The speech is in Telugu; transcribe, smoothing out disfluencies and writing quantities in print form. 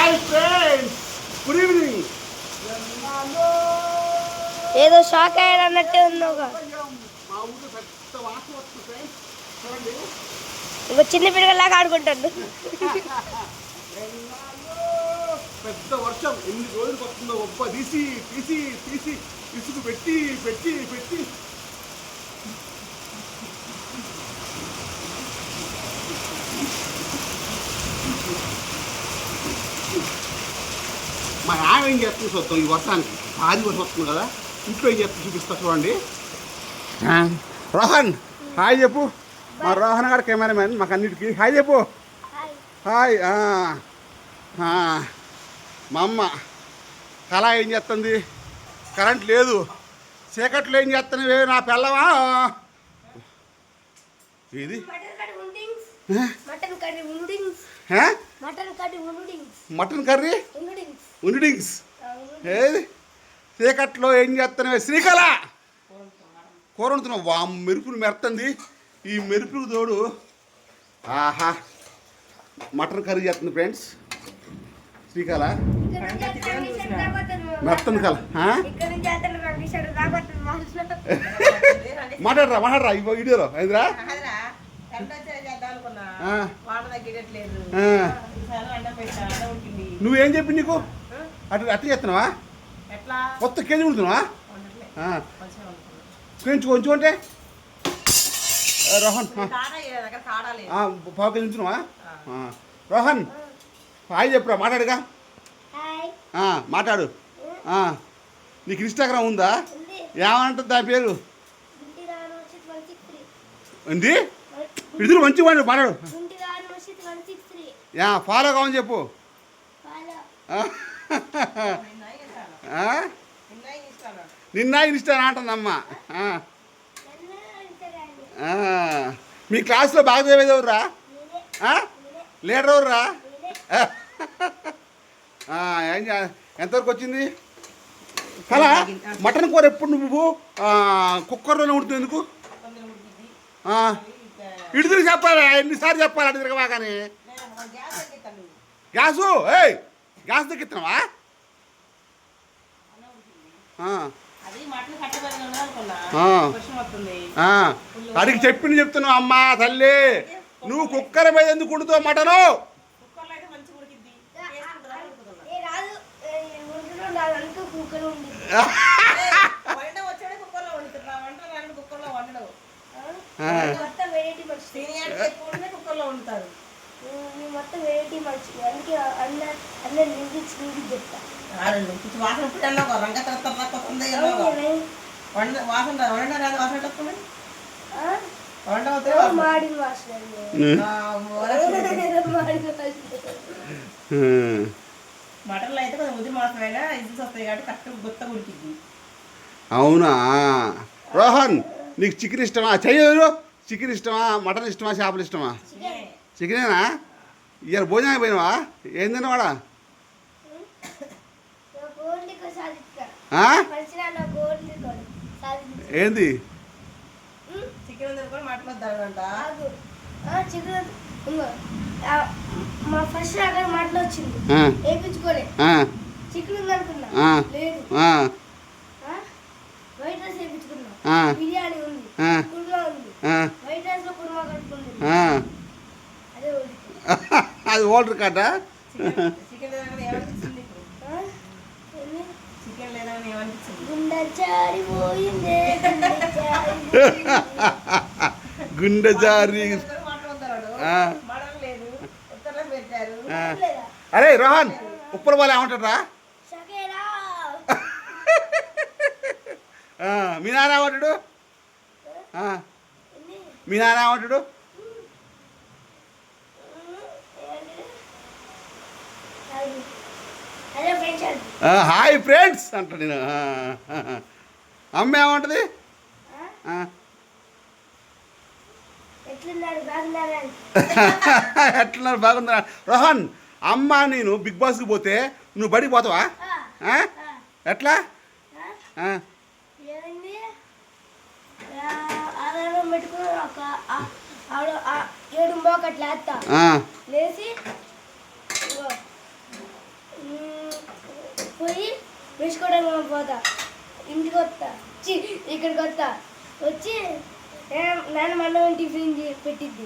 Hi friends, good evening. ఏదో షాక్ అయ్యాడు అన్నట్టే ఉన్నావుగా. మా ఊళ్ళో పెద్ద వాసన వస్తుంది ఫ్రెండ్స్, చూడండి. ఇంకో చిన్న పిల్లలాగా ఆడుకుంటాడు. పెద్ద వర్షం ఎన్ని రోజులకు వస్తుందో, ఒబ్బ తీసి తీసి తీసి ఇసుకు పెట్టి పెట్టి పెట్టి మా ఆమె ఏం చేస్తుంది చూద్దాం. ఈ వర్షానికి భారీ వర్షం వస్తుంది కదా, ఇంట్లో ఏం చేస్తుంది చూపిస్తా చూడండి. రోహన్ హాయ్ చెప్పు. మా రోహన్ గారు కెమెరామెన్, మాకు అన్నిటికీ హాయ్ చెప్పు. హాయ్. మా అమ్మ కళ ఏం చేస్తుంది, కరెంట్ లేదు, చీకట్లో ఏం చేస్తున్నావే నా పిల్లవా. ఇది మటన్ కర్రీ ఉండిడింగ్స్. ఏది చీకట్లో ఏం చేస్తున్నావే శ్రీకళ, కూర వండుతున్నావు. వా మెరుపులు మెరుతుంది, ఈ మెరుపులకు తోడు ఆహా మటన్ కర్రీ చేస్తుంది ఫ్రెండ్స్ శ్రీకళ. మెరుతుంది కళ. మాట్లాడరా మాట్లాడరా ఈ వీడియోలో అయిందిరా. నువ్వేం చెప్పి నీకు అట్లా అట్లా చేస్తున్నావా, కొత్త కేజీ ఉంటున్నావా, కొంచెం కొంచెం అంటే రోహన్ పావు కేజీ ఉంటున్నావా. రోహన్ హాయ్ చెప్పురా, మాట్లాడుగా. మాట్లాడు. నీకు ఇన్స్టాగ్రామ్ ఉందా, ఏమంటుంది దాని పేరు ఏంటి, ఇద్దరు మంచిగా మాట్లాడు. ఫాలో కావని చెప్పు. నిన్న ఇన్స్టా అంటుందమ్మా. మీ క్లాస్లో బాగా చదివేది ఎవర్రా, లీడర్ ఎవర్రా. ఎంతవరకు వచ్చింది కళ. మటన్ కూర ఎప్పుడు నువ్వు కుక్కర్లోనే ఉంటుంది ఎందుకు, ఇటు చెప్పాలి, ఎన్నిసార్లు చెప్పాలి అటు తిరగవా. కానీ గ్యాసు గ్యాస్ తగ్గిస్తున్నావా. అడిగి చెప్పింది చెప్తున్నావు అమ్మా తల్లి. నువ్వు కుక్కర్ మీద ఎందుకు ఉడుతావు మటను. అవునా రోహన్, నీకు చికెన్ ఇష్టమా, చెయ్యరు చికెన్ ఇష్టమా, మటన్ ఇష్టమా, చేపలు ఇష్టమా. చికెనేనా. ఇవాళ భోజనం అయిపోయినావా, ఏం తిన్నావాడా. ఏంది బిర్యానీ ఉంది, కుర్మా ఉంది, వైట్ రైస్ లో కుర్మా కట్టుకుంది. అది ఓల్డర్ కాటా. గుండె జారి. అరే రోహన్ ఉప్పల వాళ్ళు ఏమంటారా. మీ నాన్న ఏమంటాడు, మీ నాన్న ఏమంటాడు. హాయ్ ఫ్రెండ్స్ అంట. నేను అమ్మ ఏమంటుంది. ఎట్లున్నారు బాగుందా రోహన్. అమ్మ నేను బిగ్ బాస్కి పోతే నువ్వు బడికి పోతావా, ఎట్లా. పోయి వేసుకోవడానికి పోతా, ఇంటికి వస్తా, ఇక్కడికి వస్తా, వచ్చి నాన్న అన్నం టిఫిన్ పెట్టిద్ది.